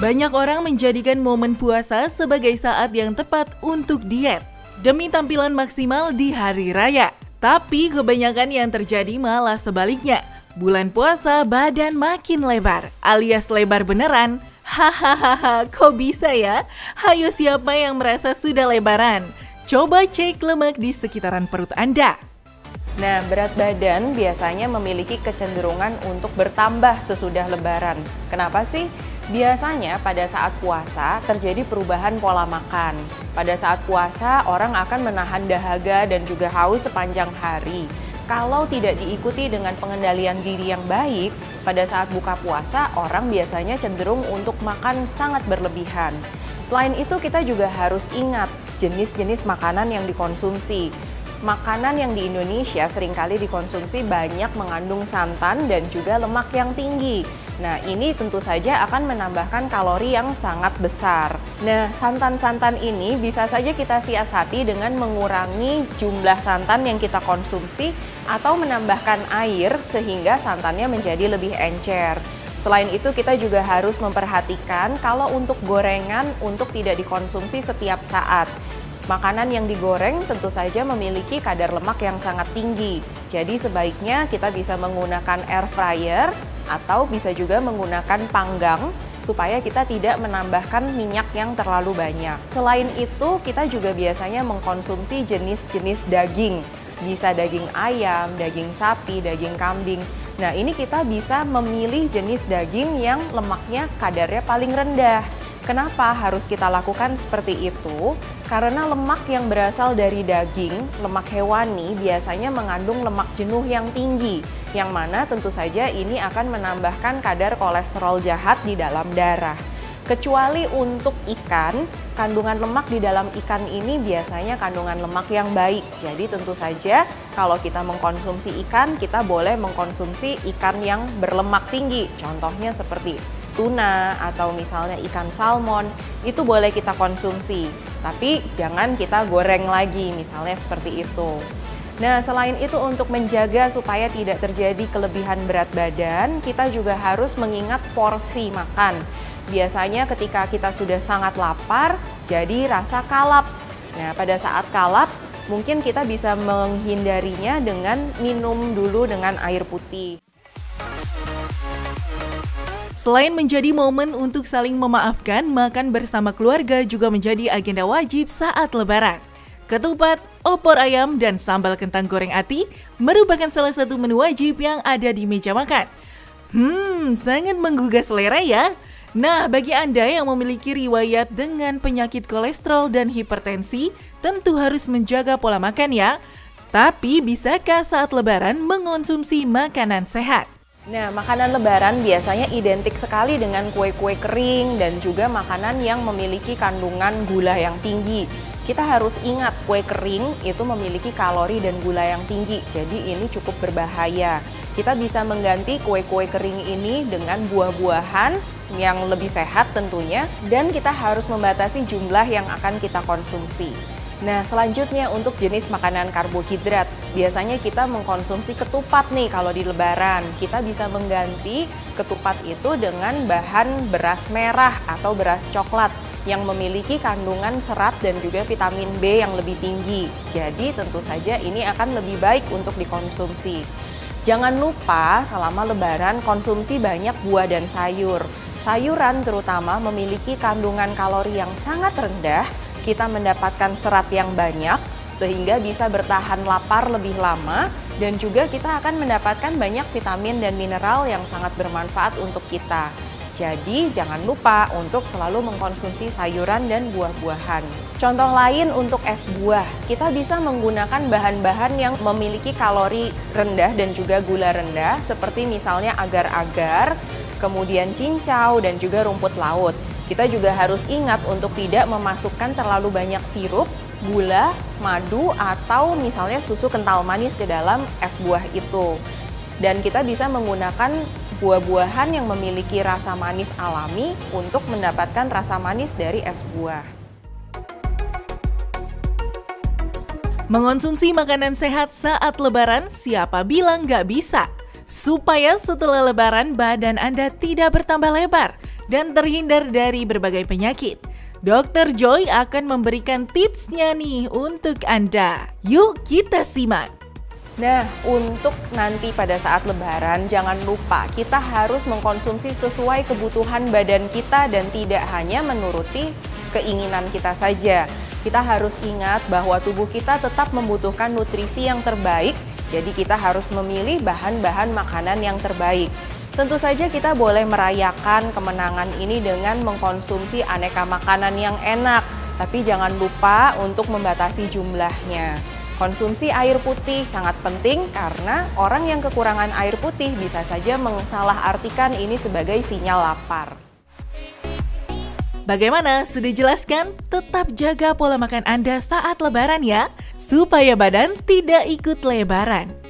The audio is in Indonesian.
Banyak orang menjadikan momen puasa sebagai saat yang tepat untuk diet demi tampilan maksimal di hari raya. Tapi kebanyakan yang terjadi malah sebaliknya. Bulan puasa badan makin lebar, alias lebar beneran. Hahaha, kok bisa ya? Hayo, siapa yang merasa sudah lebaran? Coba cek lemak di sekitaran perut Anda. Nah, berat badan biasanya memiliki kecenderungan untuk bertambah sesudah lebaran. Kenapa sih? Biasanya pada saat puasa terjadi perubahan pola makan. Pada saat puasa orang akan menahan dahaga dan juga haus sepanjang hari. Kalau tidak diikuti dengan pengendalian diri yang baik, pada saat buka puasa orang biasanya cenderung untuk makan sangat berlebihan. Selain itu kita juga harus ingat jenis-jenis makanan yang dikonsumsi. Makanan yang di Indonesia seringkali dikonsumsi banyak mengandung santan dan juga lemak yang tinggi. Nah, ini tentu saja akan menambahkan kalori yang sangat besar. Nah, santan-santan ini bisa saja kita siasati dengan mengurangi jumlah santan yang kita konsumsi atau menambahkan air sehingga santannya menjadi lebih encer. Selain itu, kita juga harus memperhatikan kalau untuk gorengan untuk tidak dikonsumsi setiap saat. Makanan yang digoreng tentu saja memiliki kadar lemak yang sangat tinggi. Jadi sebaiknya kita bisa menggunakan air fryer atau bisa juga menggunakan panggang supaya kita tidak menambahkan minyak yang terlalu banyak. Selain itu, kita juga biasanya mengkonsumsi jenis-jenis daging. Bisa daging ayam, daging sapi, daging kambing. Nah, ini kita bisa memilih jenis daging yang lemaknya kadarnya paling rendah. Kenapa harus kita lakukan seperti itu? Karena lemak yang berasal dari daging, lemak hewani biasanya mengandung lemak jenuh yang tinggi, yang mana tentu saja ini akan menambahkan kadar kolesterol jahat di dalam darah. Kecuali untuk ikan, kandungan lemak di dalam ikan ini biasanya kandungan lemak yang baik. Jadi tentu saja kalau kita mengkonsumsi ikan, kita boleh mengkonsumsi ikan yang berlemak tinggi. Contohnya seperti tuna atau misalnya ikan salmon, itu boleh kita konsumsi. Tapi jangan kita goreng lagi, misalnya seperti itu. Nah, selain itu untuk menjaga supaya tidak terjadi kelebihan berat badan, kita juga harus mengingat porsi makan. Biasanya ketika kita sudah sangat lapar, jadi rasa kalap. Nah, pada saat kalap, mungkin kita bisa menghindarinya dengan minum dulu dengan air putih. Selain menjadi momen untuk saling memaafkan, makan bersama keluarga juga menjadi agenda wajib saat Lebaran. Ketupat, opor ayam, dan sambal kentang goreng ati merupakan salah satu menu wajib yang ada di meja makan. Sangat menggugah selera ya. Nah, bagi Anda yang memiliki riwayat dengan penyakit kolesterol dan hipertensi, tentu harus menjaga pola makan ya. Tapi bisakah saat Lebaran mengonsumsi makanan sehat? Nah, makanan Lebaran biasanya identik sekali dengan kue-kue kering dan juga makanan yang memiliki kandungan gula yang tinggi. Kita harus ingat kue kering itu memiliki kalori dan gula yang tinggi, jadi ini cukup berbahaya. Kita bisa mengganti kue-kue kering ini dengan buah-buahan yang lebih sehat tentunya, dan kita harus membatasi jumlah yang akan kita konsumsi. Nah, selanjutnya untuk jenis makanan karbohidrat, biasanya kita mengkonsumsi ketupat nih kalau di Lebaran. Kita bisa mengganti ketupat itu dengan bahan beras merah atau beras coklat yang memiliki kandungan serat dan juga vitamin B yang lebih tinggi. Jadi tentu saja ini akan lebih baik untuk dikonsumsi. Jangan lupa selama Lebaran konsumsi banyak buah dan sayur. Sayuran terutama memiliki kandungan kalori yang sangat rendah. Kita mendapatkan serat yang banyak sehingga bisa bertahan lapar lebih lama, dan juga kita akan mendapatkan banyak vitamin dan mineral yang sangat bermanfaat untuk kita. Jadi jangan lupa untuk selalu mengkonsumsi sayuran dan buah-buahan. Contoh lain untuk es buah, kita bisa menggunakan bahan-bahan yang memiliki kalori rendah dan juga gula rendah seperti misalnya agar-agar, kemudian cincau dan juga rumput laut. Kita juga harus ingat untuk tidak memasukkan terlalu banyak sirup, gula, madu, atau misalnya susu kental manis ke dalam es buah itu. Dan kita bisa menggunakan buah-buahan yang memiliki rasa manis alami untuk mendapatkan rasa manis dari es buah. Mengonsumsi makanan sehat saat Lebaran, siapa bilang nggak bisa? Supaya setelah Lebaran badan Anda tidak bertambah lebar, dan terhindar dari berbagai penyakit. Dr. Joy akan memberikan tipsnya nih untuk Anda. Yuk kita simak. Nah, untuk nanti pada saat lebaran, jangan lupa kita harus mengkonsumsi sesuai kebutuhan badan kita dan tidak hanya menuruti keinginan kita saja. Kita harus ingat bahwa tubuh kita tetap membutuhkan nutrisi yang terbaik, jadi kita harus memilih bahan-bahan makanan yang terbaik. Tentu saja kita boleh merayakan kemenangan ini dengan mengkonsumsi aneka makanan yang enak, tapi jangan lupa untuk membatasi jumlahnya. Konsumsi air putih sangat penting karena orang yang kekurangan air putih bisa saja mensalahartikan ini sebagai sinyal lapar. Bagaimana? Sudah jelaskan? Tetap jaga pola makan Anda saat lebaran ya, supaya badan tidak ikut lebaran.